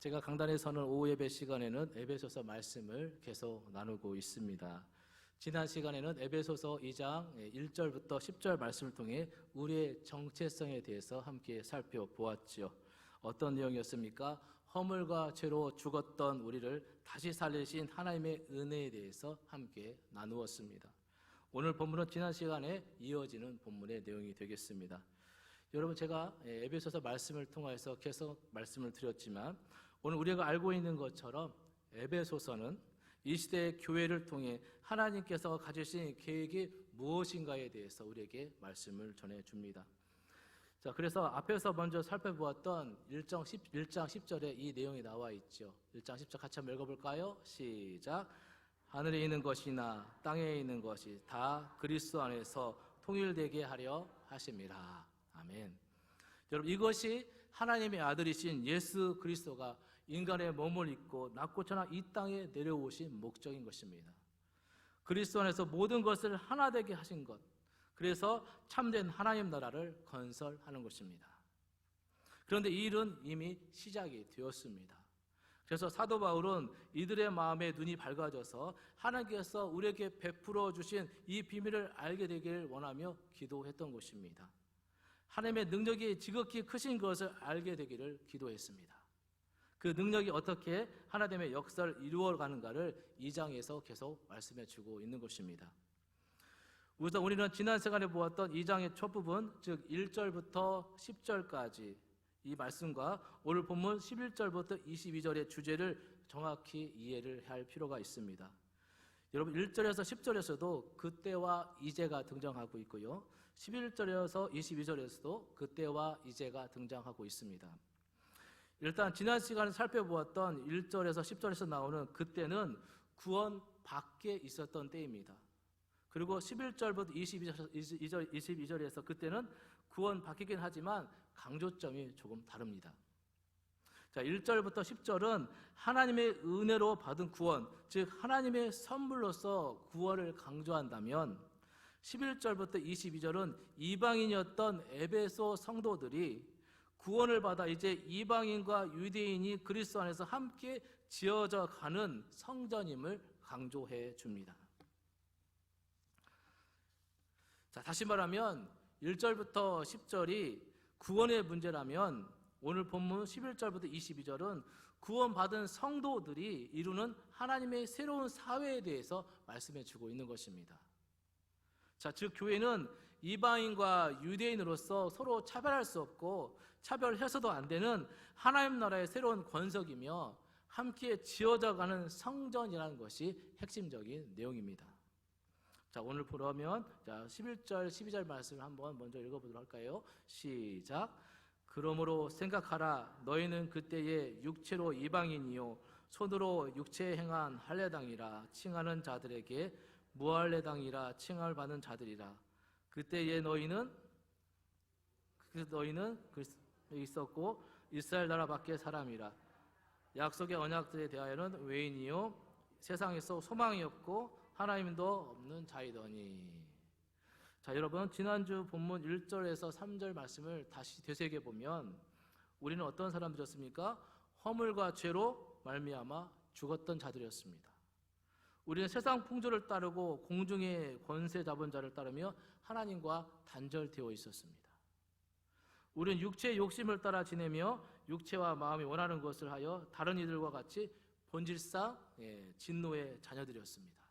제가 강단에서는 오후 예배 시간에는 에베소서 말씀을 계속 나누고 있습니다. 지난 시간에는 에베소서 2장 1절부터 10절 말씀을 통해 우리의 정체성에 대해서 함께 살펴보았죠. 어떤 내용이었습니까? 허물과 죄로 죽었던 우리를 다시 살리신 하나님의 은혜에 대해서 함께 나누었습니다. 오늘 본문은 지난 시간에 이어지는 본문의 내용이 되겠습니다. 여러분, 제가 에베소서 말씀을 통해서 계속 말씀을 드렸지만 오늘 우리가 알고 있는 것처럼 에베소서는 이 시대의 교회를 통해 하나님께서 가지신 계획이 무엇인가에 대해서 우리에게 말씀을 전해줍니다. 자, 그래서 앞에서 먼저 살펴보았던 1장 10절에 이 내용이 나와 있죠. 1장 10절 같이 한번 읽어볼까요? 시작. 하늘에 있는 것이나 땅에 있는 것이 다 그리스도 안에서 통일되게 하려 하심이라. 아멘. 여러분, 이것이 하나님의 아들이신 예수 그리스도가 인간의 몸을 입고 낮고 천한 이 땅에 내려오신 목적인 것입니다. 그리스도 안에서 모든 것을 하나 되게 하신 것, 그래서 참된 하나님 나라를 건설하는 것입니다. 그런데 이 일은 이미 시작이 되었습니다. 그래서 사도 바울은 이들의 마음에 눈이 밝아져서 하나님께서 우리에게 베풀어 주신 이 비밀을 알게 되길 원하며 기도했던 것입니다. 하나님의 능력이 지극히 크신 것을 알게 되기를 기도했습니다. 그 능력이 어떻게 하나님의 역사를 이루어가는가를 2장에서 계속 말씀해 주고 있는 것입니다. 우선 우리는 지난 시간에 보았던 2장의 첫 부분, 즉 1절부터 10절까지 이 말씀과 오늘 본문 11절부터 22절의 주제를 정확히 이해를 할 필요가 있습니다. 여러분, 1절에서 10절에서도 그때와 이제가 등장하고 있고요, 11절에서 22절에서도 그때와 이제가 등장하고 있습니다. 일단 지난 시간에 살펴보았던 1절에서 10절에서 나오는 그때는 구원 밖에 있었던 때입니다. 그리고 11절부터 22절에서 그때는 구원 밖이긴 하지만 강조점이 조금 다릅니다. 자, 1절부터 10절은 하나님의 은혜로 받은 구원, 즉 하나님의 선물로서 구원을 강조한다면 11절부터 22절은 이방인이었던 에베소 성도들이 구원을 받아 이제 이방인과 유대인이 그리스도 안에서 함께 지어져 가는 성전임을 강조해 줍니다. 자, 다시 말하면 1절부터 10절이 구원의 문제라면 오늘 본문 11절부터 22절은 구원받은 성도들이 이루는 하나님의 새로운 사회에 대해서 말씀해 주고 있는 것입니다. 자, 즉 교회는 이방인과 유대인으로서 서로 차별할 수 없고 차별해서도 안 되는 하나님 나라의 새로운 권석이며 함께 지어져가는 성전이라는 것이 핵심적인 내용입니다. 자, 오늘 보려면 11절, 12절 말씀을 한번 먼저 읽어보도록 할까요? 시작. 그러므로 생각하라. 너희는 그때에 육체로 이방인이요 손으로 육체에 행한 할례당이라 칭하는 자들에게 무할례당이라 칭함을 받는 자들이라. 그때에 너희는 있었고 이스라엘 나라 밖의 사람이라. 약속의 언약들에 대하여는 외인이요 세상에서 소망이 없고 하나님도 없는 자이더니. 자, 여러분, 지난주 본문 1절에서 3절 말씀을 다시 되새겨보면 우리는 어떤 사람들이었습니까? 허물과 죄로 말미암아 죽었던 자들이었습니다. 우리는 세상 풍조를 따르고 공중의 권세 잡은 자를 따르며 하나님과 단절되어 있었습니다. 우리는 육체의 욕심을 따라 지내며 육체와 마음이 원하는 것을 하여 다른 이들과 같이 본질상 진노의 자녀들이었습니다.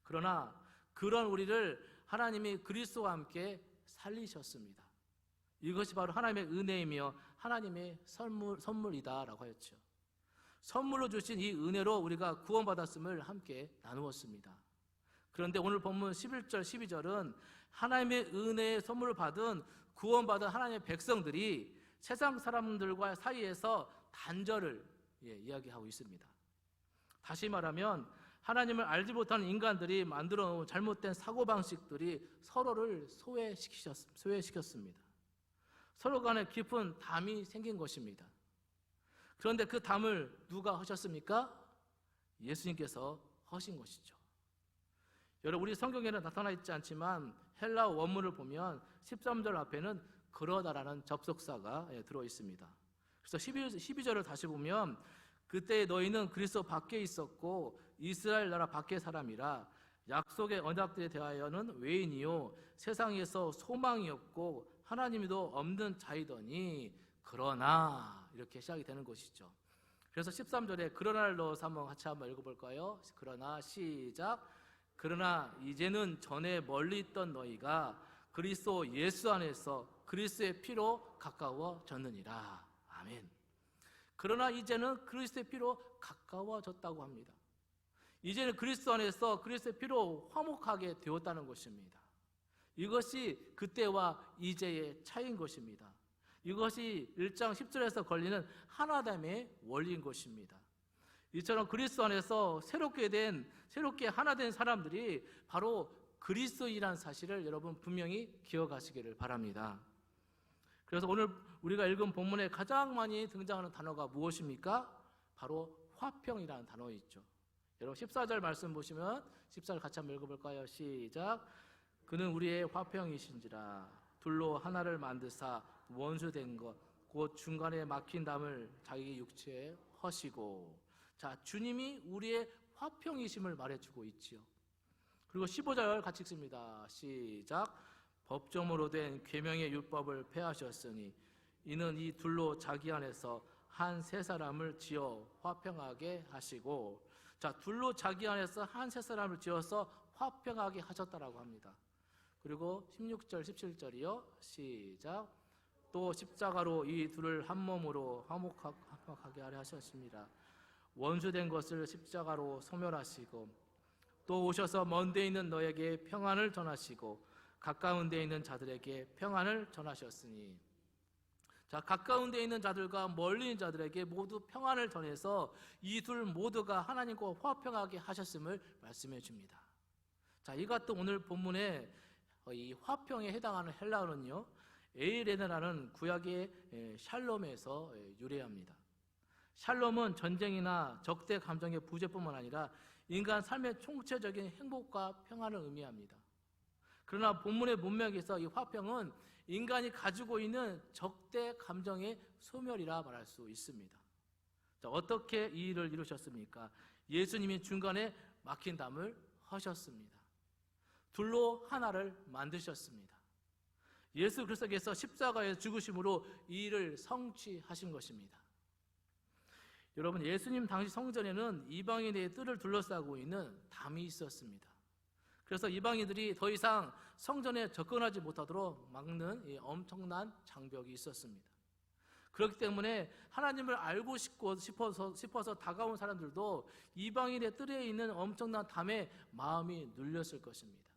그러나 그런 우리를 하나님이 그리스도와 함께 살리셨습니다. 이것이 바로 하나님의 은혜이며 하나님의 선물이다라고 하였죠. 선물로 주신 이 은혜로 우리가 구원받았음을 함께 나누었습니다. 그런데 오늘 본문 11절, 12절은 하나님의 은혜의 선물을 받은 구원받은 하나님의 백성들이 세상 사람들과 사이에서 단절을 이야기하고 있습니다. 다시 말하면 하나님을 알지 못하는 인간들이 만들어 놓은 잘못된 사고방식들이 서로를 소외시켰습니다. 서로 간에 깊은 담이 생긴 것입니다. 그런데 그 담을 누가 하셨습니까? 예수님께서 하신 것이죠. 여러분, 우리 성경에는 나타나 있지 않지만 헬라 원문을 보면 13절 앞에는 그러다라는 접속사가 들어 있습니다. 그래서 12절을 다시 보면 그때 너희는 그리스도 밖에 있었고 이스라엘 나라 밖의 사람이라 약속의 언약들에 대하여는 외인이요 세상에서 소망이었고 하나님도 없는 자이더니 그러나 이렇게 시작이 되는 것이죠. 그래서 13절에 그러나를 넣어서 같이 한번 읽어볼까요? 그러나 시작. 그러나 이제는 전에 멀리 있던 너희가 그리스도 예수 안에서 그리스도의 피로 가까워졌느니라. 아멘. 그러나 이제는 그리스도의 피로 가까워졌다고 합니다. 이제는 그리스도 안에서 그리스도의 피로 화목하게 되었다는 것입니다. 이것이 그때와 이제의 차이인 것입니다. 이것이 1장 10절에서 걸리는 하나됨의 원리인 것입니다. 이처럼 그리스도 안에서 새롭게 하나 된 사람들이 바로 그리스도이라는 사실을 여러분 분명히 기억하시기를 바랍니다. 그래서 오늘 우리가 읽은 본문에 가장 많이 등장하는 단어가 무엇입니까? 바로 화평이라는 단어 있죠. 여러분 14절 말씀 보시면 14절 같이 한번 읽어볼까요? 시작. 그는 우리의 화평이신지라 둘로 하나를 만드사 원수된 것 곧 중간에 막힌 담을 자기 육체에 허시고. 자, 주님이 우리의 화평이심을 말해주고 있지요. 그리고 15절 같이 읽습니다. 시작. 법정으로 된 계명의 율법을 폐하셨으니 이는 이 둘로 자기 안에서 한 세 사람을 지어 화평하게 하시고. 자, 둘로 자기 안에서 한 세 사람을 지어서 화평하게 하셨다라고 합니다. 그리고 16절 17절이요. 시작. 또 십자가로 이 둘을 한 몸으로 화목하게 하려 하셨습니다. 원수된 것을 십자가로 소멸하시고 또 오셔서 먼 데 있는 너에게 평안을 전하시고 가까운 데 있는 자들에게 평안을 전하셨으니. 자, 가까운 데 있는 자들과 멀리 있는 자들에게 모두 평안을 전해서 이 둘 모두가 하나님과 화평하게 하셨음을 말씀해 줍니다. 자, 이것도 오늘 본문에 이 화평에 해당하는 헬라어는요, 에이레네라는 구약의 샬롬에서 유래합니다. 샬롬은 전쟁이나 적대 감정의 부재뿐만 아니라 인간 삶의 총체적인 행복과 평안을 의미합니다. 그러나 본문의 문맥에서 이 화평은 인간이 가지고 있는 적대 감정의 소멸이라 말할 수 있습니다. 자, 어떻게 이 일을 이루셨습니까? 예수님이 중간에 막힌 담을 허셨습니다. 둘로 하나를 만드셨습니다. 예수 그리스도께서 십자가에 죽으심으로 이 일을 성취하신 것입니다. 여러분, 예수님 당시 성전에는 이방인의 뜰을 둘러싸고 있는 담이 있었습니다. 그래서 이방인들이 더 이상 성전에 접근하지 못하도록 막는 이 엄청난 장벽이 있었습니다. 그렇기 때문에 하나님을 알고 싶어서 다가온 사람들도 이방인의 뜰에 있는 엄청난 담에 마음이 눌렸을 것입니다.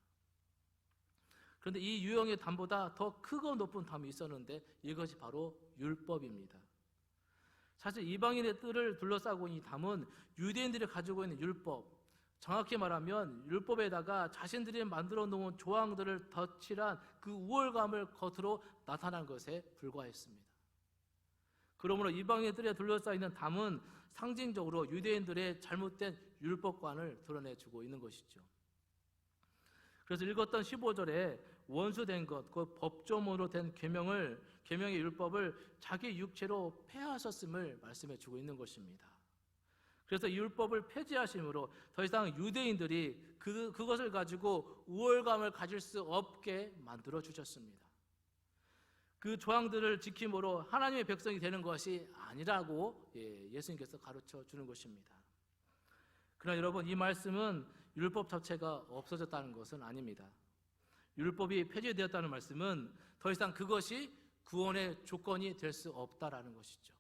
그런데 이 유형의 담보다 더 크고 높은 담이 있었는데 이것이 바로 율법입니다. 사실 이방인의 뜰을 둘러싸고 있는 이 담은 유대인들이 가지고 있는 율법, 정확히 말하면 율법에다가 자신들이 만들어 놓은 조항들을 덧칠한 그 우월감을 겉으로 나타난 것에 불과했습니다. 그러므로 이방인의 뜰에 둘러싸여 있는 담은 상징적으로 유대인들의 잘못된 율법관을 드러내주고 있는 것이죠. 그래서 읽었던 15절에 원수된 것, 그 법조문으로 된 계명의 율법을 자기 육체로 폐하셨음을 말씀해 주고 있는 것입니다. 그래서 이 율법을 폐지하심으로 더 이상 유대인들이 그것을 가지고 우월감을 가질 수 없게 만들어 주셨습니다. 그 조항들을 지킴으로 하나님의 백성이 되는 것이 아니라고 예수님께서 가르쳐 주는 것입니다. 그러나 여러분, 이 말씀은 율법 자체가 없어졌다는 것은 아닙니다. 율법이 폐지되었다는 말씀은 더 이상 그것이 구원의 조건이 될 수 없다라는 것이죠.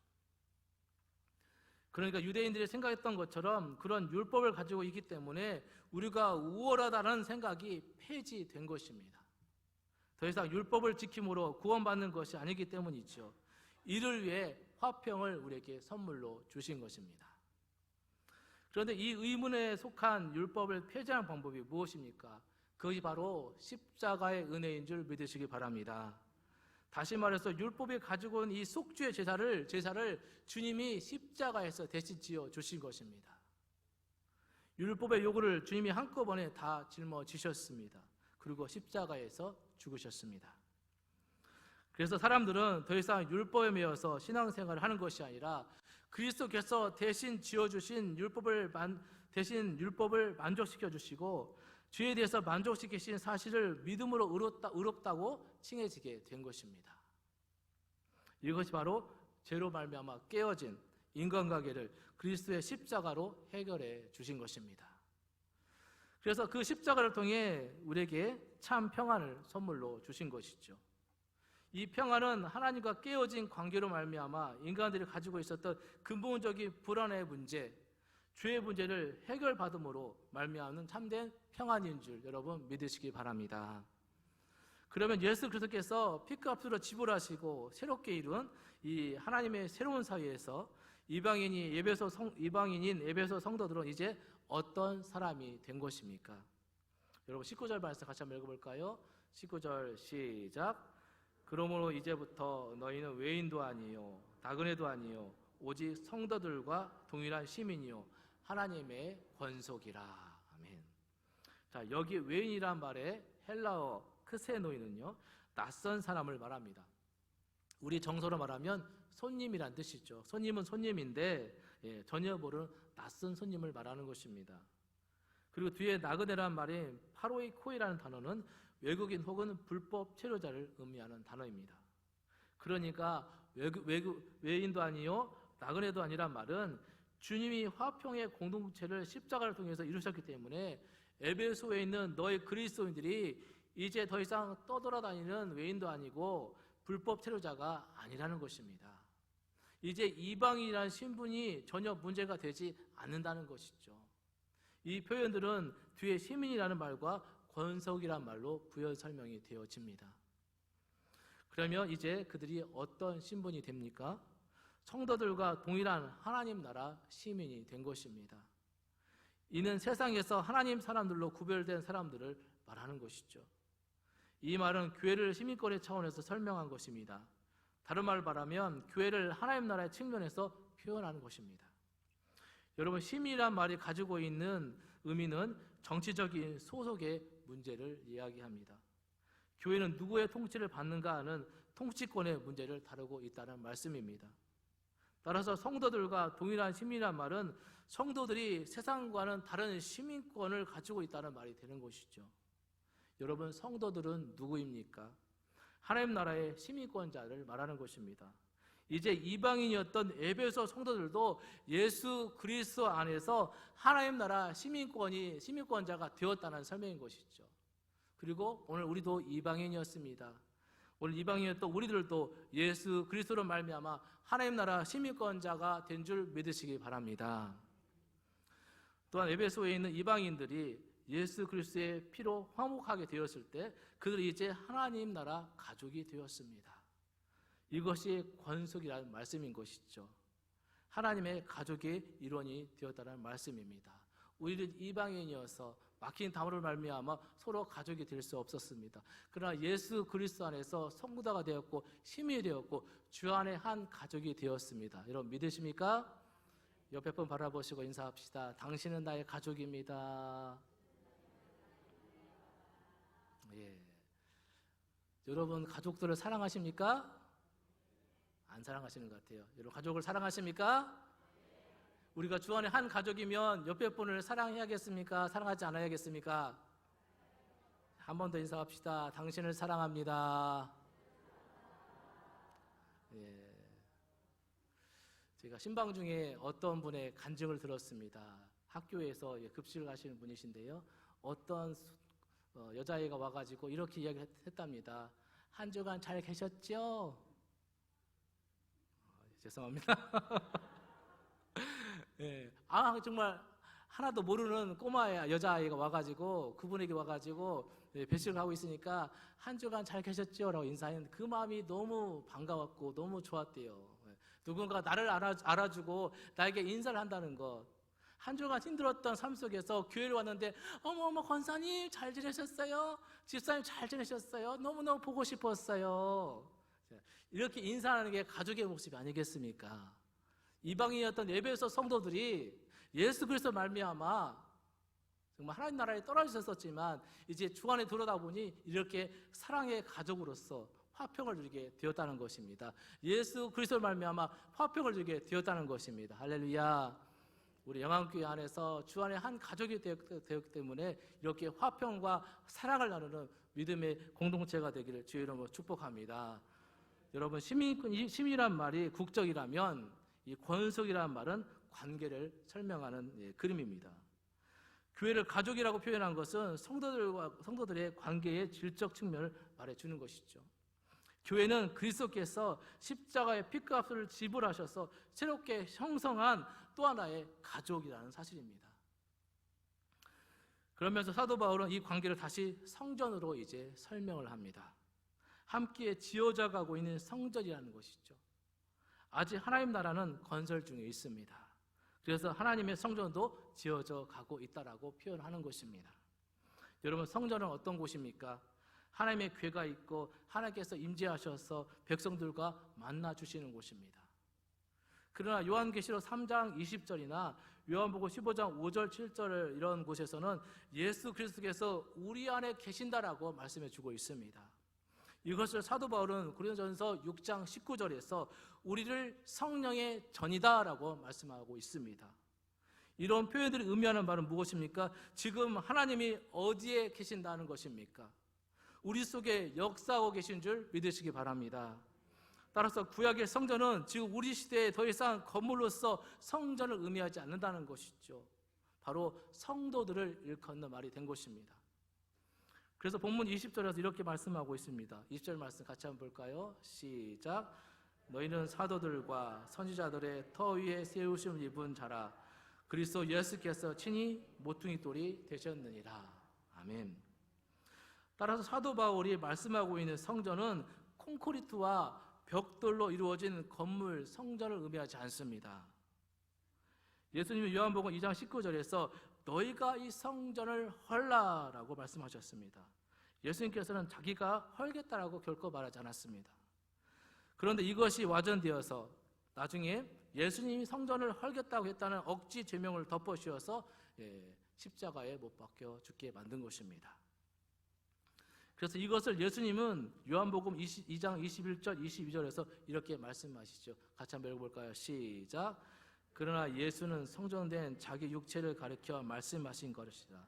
그러니까 유대인들이 생각했던 것처럼 그런 율법을 가지고 있기 때문에 우리가 우월하다는 생각이 폐지된 것입니다. 더 이상 율법을 지킴으로 구원받는 것이 아니기 때문이죠. 이를 위해 화평을 우리에게 선물로 주신 것입니다. 그런데 이 의문에 속한 율법을 폐지하는 방법이 무엇입니까? 그것이 바로 십자가의 은혜인 줄 믿으시기 바랍니다. 다시 말해서 율법이 가지고 있는 이 속죄의 제사를 주님이 십자가에서 대신 지어 주신 것입니다. 율법의 요구를 주님이 한꺼번에 다 짊어지셨습니다. 그리고 십자가에서 죽으셨습니다. 그래서 사람들은 더 이상 율법에 매여서 신앙생활을 하는 것이 아니라 그리스도께서 대신 지어주신 대신 율법을 만족시켜 주시고 죄에 대해서 만족시키신 사실을 믿음으로 의롭다고 칭해지게 된 것입니다. 이것이 바로 죄로 말미암아 깨어진 인간관계를 그리스도의 십자가로 해결해 주신 것입니다. 그래서 그 십자가를 통해 우리에게 참 평안을 선물로 주신 것이죠. 이 평안은 하나님과 깨어진 관계로 말미암아 인간들이 가지고 있었던 근본적인 불안의 문제, 죄의 문제를 해결받음으로 말미암는 참된 평안인 줄 여러분 믿으시기 바랍니다. 그러면 예수 그리스도께서 피값으로 지불하시고 새롭게 이룬 이 하나님의 새로운 사회에서 이방인인 에베소 성도들은 이제 어떤 사람이 된 것입니까? 여러분 19절 말씀 같이 한번 읽어볼까요? 19절 시작. 그러므로 이제부터 너희는 외인도 아니요 나그네도 아니요 오직 성도들과 동일한 시민이요 하나님의 권속이라. 아멘. 자, 여기 외인이란 말의 헬라어 크세노이는요 낯선 사람을 말합니다. 우리 정서로 말하면 손님이란 뜻이죠. 손님은 손님인데 전혀 모르는 낯선 손님을 말하는 것입니다. 그리고 뒤에 나그네란 말인 파로이코이라는 단어는 외국인 혹은 불법 체류자를 의미하는 단어입니다. 그러니까 외인도 아니요 나그네도 아니란 말은 주님이 화평의 공동체를 십자가를 통해서 이루셨기 때문에 에베소에 있는 너희 그리스도인들이 이제 더 이상 떠돌아다니는 외인도 아니고 불법 체류자가 아니라는 것입니다. 이제 이방인이라는 신분이 전혀 문제가 되지 않는다는 것이죠. 이 표현들은 뒤에 시민이라는 말과 권속이란 말로 부연 설명이 되어집니다. 그러면 이제 그들이 어떤 신분이 됩니까? 성도들과 동일한 하나님 나라 시민이 된 것입니다. 이는 세상에서 하나님 사람들로 구별된 사람들을 말하는 것이죠. 이 말은 교회를 시민권의 차원에서 설명한 것입니다. 다른 말로 말하면 교회를 하나님 나라의 측면에서 표현하는 것입니다. 여러분 시민이란 말이 가지고 있는 의미는 정치적인 소속의 문제를 이야기합니다. 교회는 누구의 통치를 받는가 하는 통치권의 문제를 다루고 있다는 말씀입니다. 따라서 성도들과 동일한 시민이란 말은 성도들이 세상과는 다른 시민권을 가지고 있다는 말이 되는 것이죠. 여러분 성도들은 누구입니까? 하나님 나라의 시민권자를 말하는 것입니다. 이제 이방인이었던 에베소 성도들도 예수 그리스도 안에서 하나님 나라 시민권자가 되었다는 설명인 것이죠. 그리고 오늘 우리도 이방인이었습니다. 오늘 이방인이었던 우리들도 예수 그리스도로 말미암아 하나님 나라 시민권자가 된 줄 믿으시기 바랍니다. 또한 에베소에 있는 이방인들이 예수 그리스도의 피로 화목하게 되었을 때 그들이 이제 하나님 나라 가족이 되었습니다. 이것이 권속이라는 말씀인 것이죠. 하나님의 가족의 일원이 되었다는 말씀입니다. 우리는 이방인이어서 막힌 담으로 말미암아 서로 가족이 될 수 없었습니다. 그러나 예수 그리스도 안에서 성도가 되었고 시민이 되었고 주 안에 한 가족이 되었습니다. 여러분 믿으십니까? 옆에 분 바라보시고 인사합시다. 당신은 나의 가족입니다. 예. 여러분 가족들을 사랑하십니까? 안 사랑하시는 것 같아요. 여러분 가족을 사랑하십니까? 우리가 주 안에 한 가족이면 옆에 분을 사랑해야겠습니까? 사랑하지 않아야겠습니까? 한 번 더 인사합시다. 당신을 사랑합니다. 예. 제가 신방 중에 어떤 분의 간증을 들었습니다. 학교에서 급식을 하시는 분이신데요. 어떤 여자아이가 와가지고 이렇게 이야기했답니다. 한 주간 잘 계셨죠? 죄송합니다. 예. 정말 하나도 모르는 꼬마 여자아이가 와가지고 그분에게 와가지고 배식을 하고 있으니까 한 주간 잘 계셨죠? 라고 인사했는데 그 마음이 너무 반가웠고 너무 좋았대요. 누군가 나를 알아주고 나에게 인사를 한다는 것. 한 주간 힘들었던 삶 속에서 교회를 왔는데 어머 권사님 잘 지내셨어요? 집사님 잘 지내셨어요? 너무너무 보고 싶었어요. 이렇게 인사하는 게 가족의 모습이 아니겠습니까? 이방인이었던 에베소 성도들이 예수 그리스도 말미암아 정말 하나님 나라에 떨어져 있었지만 이제 주 안에 들어오다 보니 이렇게 사랑의 가족으로서 화평을 누리게 되었다는 것입니다. 예수 그리스도를 말미암아 화평을 누리게 되었다는 것입니다. 할렐루야. 우리 영암교회 안에서 주 안에 한 가족이 되었기 때문에 이렇게 화평과 사랑을 나누는 믿음의 공동체가 되기를 주의 이름으로 축복합니다. 여러분, 시민이란 말이 국적이라면 이 권속이라는 말은 관계를 설명하는 그림입니다. 교회를 가족이라고 표현한 것은 성도들의 관계의 질적 측면을 말해주는 것이죠. 교회는 그리스도께서 십자가의 피값을 지불하셔서 새롭게 형성한 또 하나의 가족이라는 사실입니다. 그러면서 사도 바울은 이 관계를 다시 성전으로 이제 설명을 합니다. 함께 지어져 가고 있는 성전이라는 것이죠. 아직 하나님 나라는 건설 중에 있습니다. 그래서 하나님의 성전도 지어져 가고 있다라고 표현하는 것입니다. 여러분, 성전은 어떤 곳입니까? 하나님의 궤가 있고 하나님께서 임재하셔서 백성들과 만나 주시는 곳입니다. 그러나 요한계시록 3장 20절이나 요한복음 15장 5절 7절 이런 곳에서는 예수 그리스도께서 우리 안에 계신다라고 말씀해 주고 있습니다. 이것을 사도 바울은 고린도전서 6장 19절에서 우리를 성령의 전이다라고 말씀하고 있습니다. 이런 표현들이 의미하는 말은 무엇입니까? 지금 하나님이 어디에 계신다는 것입니까? 우리 속에 역사하고 계신 줄 믿으시기 바랍니다. 따라서 구약의 성전은 지금 우리 시대에 더 이상 건물로서 성전을 의미하지 않는다는 것이죠. 바로 성도들을 일컫는 말이 된 것입니다. 그래서 본문 20절에서 이렇게 말씀하고 있습니다. 20절 말씀 같이 한번 볼까요? 시작. 너희는 사도들과 선지자들의 터 위에 세우심을 입은 자라. 그리스도 예수께서 친히 모퉁이 돌이 되셨느니라. 아멘. 따라서 사도 바울이 말씀하고 있는 성전은 콘크리트와 벽돌로 이루어진 건물, 성전을 의미하지 않습니다. 예수님은 요한복음 2장 19절에서 너희가 이 성전을 헐라라고 말씀하셨습니다. 예수님께서는 자기가 헐겠다라고 결코 말하지 않았습니다. 그런데 이것이 와전되어서 나중에 예수님이 성전을 헐겠다고 했다는 억지 죄명을 덮어씌워서 십자가에 못 박혀 죽게 만든 것입니다. 그래서 이것을 예수님은 요한복음 2장 21절 22절에서 이렇게 말씀하시죠. 같이 한번 읽어볼까요? 시작. 그러나 예수는 성전된 자기 육체를 가리켜 말씀하신 것이다.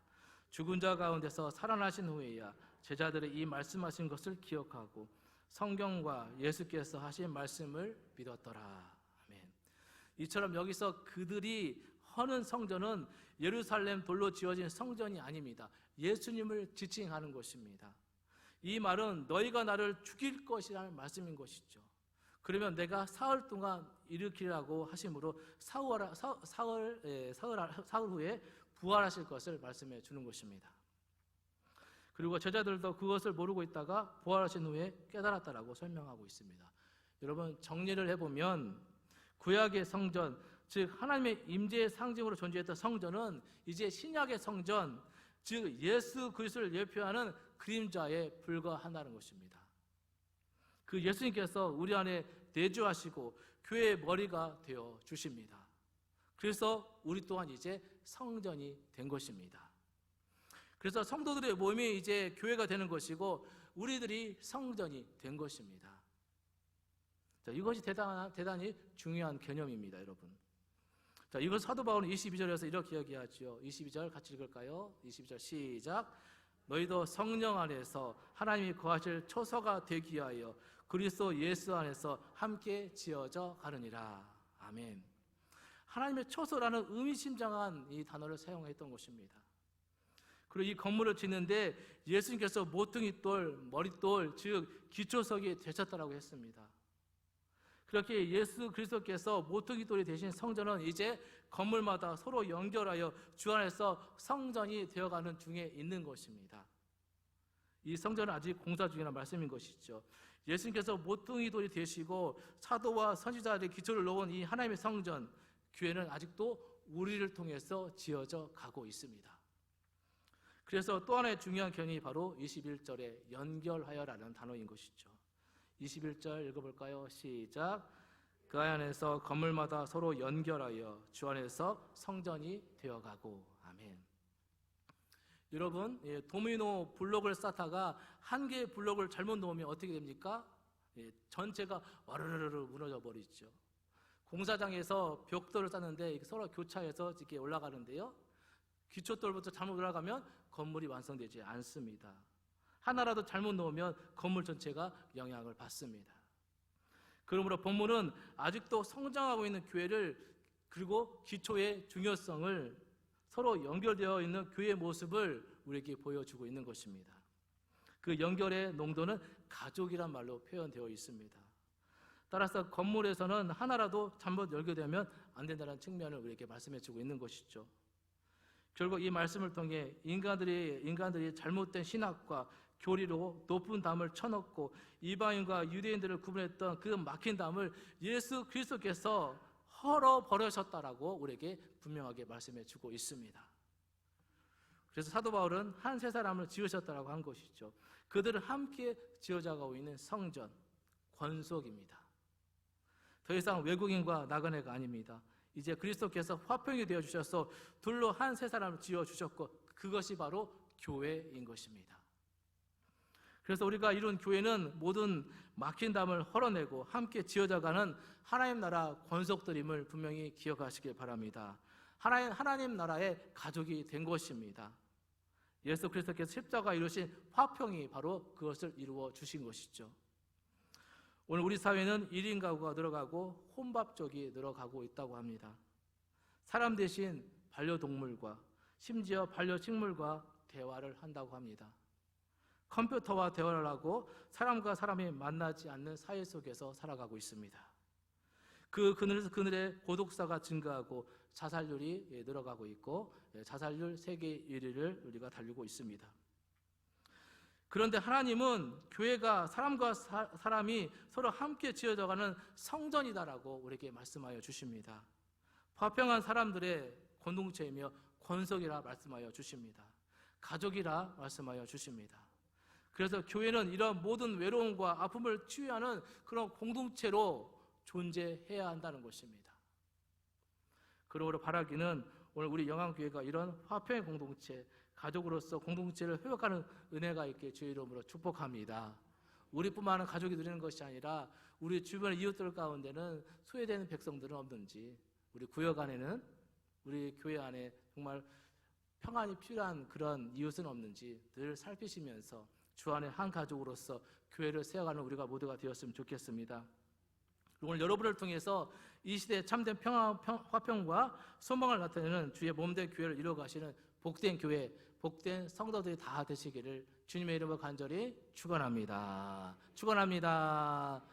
죽은 자 가운데서 살아나신 후에야 제자들이 이 말씀하신 것을 기억하고 성경과 예수께서 하신 말씀을 믿었더라. 아멘. 이처럼 여기서 그들이 허는 성전은 예루살렘 돌로 지어진 성전이 아닙니다. 예수님을 지칭하는 것입니다. 이 말은 너희가 나를 죽일 것이라는 말씀인 것이죠. 그러면 내가 사흘 동안 일으키라고 하심으로 사흘 후에 부활하실 것을 말씀해 주는 것입니다. 그리고 제자들도 그것을 모르고 있다가 부활하신 후에 깨달았다라고 설명하고 있습니다. 여러분, 정리를 해보면 구약의 성전, 즉 하나님의 임재의 상징으로 존재했던 성전은 이제 신약의 성전, 즉 예수 그리스도를 예표하는 그림자에 불과한다는 것입니다. 그 예수님께서 우리 안에 내주하시고 교회의 머리가 되어 주십니다. 그래서 우리 또한 이제 성전이 된 것입니다. 그래서 성도들의 몸이 이제 교회가 되는 것이고 우리들이 성전이 된 것입니다. 자, 이것이 대단히 중요한 개념입니다, 여러분. 자, 이걸 사도 바울은 22절에서 이렇게 이야기하죠. 22절 같이 읽을까요? 22절 시작. 너희도 성령 안에서 하나님이 거하실 초소가 되기 위하여 그리스도 예수 안에서 함께 지어져 가느니라. 아멘. 하나님의 초소라는 의미심장한 이 단어를 사용했던 것입니다. 그리고 이 건물을 짓는데 예수님께서 모퉁이돌, 머릿돌, 즉 기초석이 되셨다라고 했습니다. 그렇게 예수 그리스도께서 모퉁이돌이 되신 성전은 이제 건물마다 서로 연결하여 주 안에서 성전이 되어가는 중에 있는 것입니다. 이 성전은 아직 공사 중이라는 말씀인 것이죠. 예수님께서 모퉁이돌이 되시고 사도와 선지자들의 기초를 놓은 이 하나님의 성전, 교회는 아직도 우리를 통해서 지어져 가고 있습니다. 그래서 또 하나의 중요한 개념이 바로 21절에 연결하여라는 단어인 것이죠. 21절 읽어볼까요? 시작. 그 안에서 건물마다 서로 연결하여 주 안에서 성전이 되어가고. 아멘. 여러분, 도미노 블록을 쌓다가 한 개의 블록을 잘못 놓으면 어떻게 됩니까? 전체가 와르르르 무너져 버리죠. 공사장에서 벽돌을 쌓는데 서로 교차해서 이렇게 올라가는데요. 기초돌부터 잘못 올라가면 건물이 완성되지 않습니다. 하나라도 잘못 놓으면 건물 전체가 영향을 받습니다. 그러므로 본문은 아직도 성장하고 있는 교회를, 그리고 기초의 중요성을, 서로 연결되어 있는 교회의 모습을 우리에게 보여주고 있는 것입니다. 그 연결의 농도는 가족이란 말로 표현되어 있습니다. 따라서 건물에서는 하나라도 잘못 연결되면 안 된다는 측면을 우리에게 말씀해 주고 있는 것이죠. 결국 이 말씀을 통해 인간들이 잘못된 신학과 교리로 높은 담을 쳐놓고 이방인과 유대인들을 구분했던 그 막힌 담을 예수 그리스도께서 헐어버리셨다라고 우리에게 분명하게 말씀해 주고 있습니다. 그래서 사도 바울은 한 세 사람을 지으셨다라고 한 것이죠. 그들은 함께 지어져가고 있는 성전, 권속입니다. 더 이상 외국인과 나그네가 아닙니다. 이제 그리스도께서 화평이 되어주셔서 둘로 한 세 사람을 지어주셨고, 그것이 바로 교회인 것입니다. 그래서 우리가 이룬 교회는 모든 막힌 담을 헐어내고 함께 지어져가는 하나님 나라 권속들임을 분명히 기억하시길 바랍니다. 하나님 나라의 가족이 된 것입니다. 예수 그리스도께서 십자가 이루신 화평이 바로 그것을 이루어 주신 것이죠. 오늘 우리 사회는 1인 가구가 늘어가고 혼밥족이 늘어가고 있다고 합니다. 사람 대신 반려동물과 심지어 반려식물과 대화를 한다고 합니다. 컴퓨터와 대화를 하고 사람과 사람이 만나지 않는 사회 속에서 살아가고 있습니다. 그늘의 고독사가 증가하고 자살률이 늘어가고 있고, 자살률 세계 1위를 우리가 달리고 있습니다. 그런데 하나님은 교회가 사람과 사람이 서로 함께 지어져가는 성전이다라고 우리에게 말씀하여 주십니다. 화평한 사람들의 공동체이며 권속이라 말씀하여 주십니다. 가족이라 말씀하여 주십니다. 그래서 교회는 이런 모든 외로움과 아픔을 치유하는 그런 공동체로 존재해야 한다는 것입니다. 그러므로 바라기는 오늘 우리 영암교회가 이런 화평의 공동체, 가족으로서 공동체를 회복하는 은혜가 있게 주의 이름으로 축복합니다. 우리뿐만 아니라 가족이 누리는 것이 아니라 우리 주변의 이웃들 가운데는 소외되는 백성들은 없는지, 우리 구역 안에는, 우리 교회 안에 정말 평안이 필요한 그런 이웃은 없는지 늘 살피시면서 주 안에 한 가족으로서 교회를 세워가는 우리가 모두가 되었으면 좋겠습니다. 오늘 여러분을 통해서 이 시대의 참된 화평과 소망을 나타내는 주의 몸된 교회를 이루어가시는 복된 교회, 복된 성도들이 다 되시기를 주님의 이름으로 간절히 축원합니다. 축원합니다.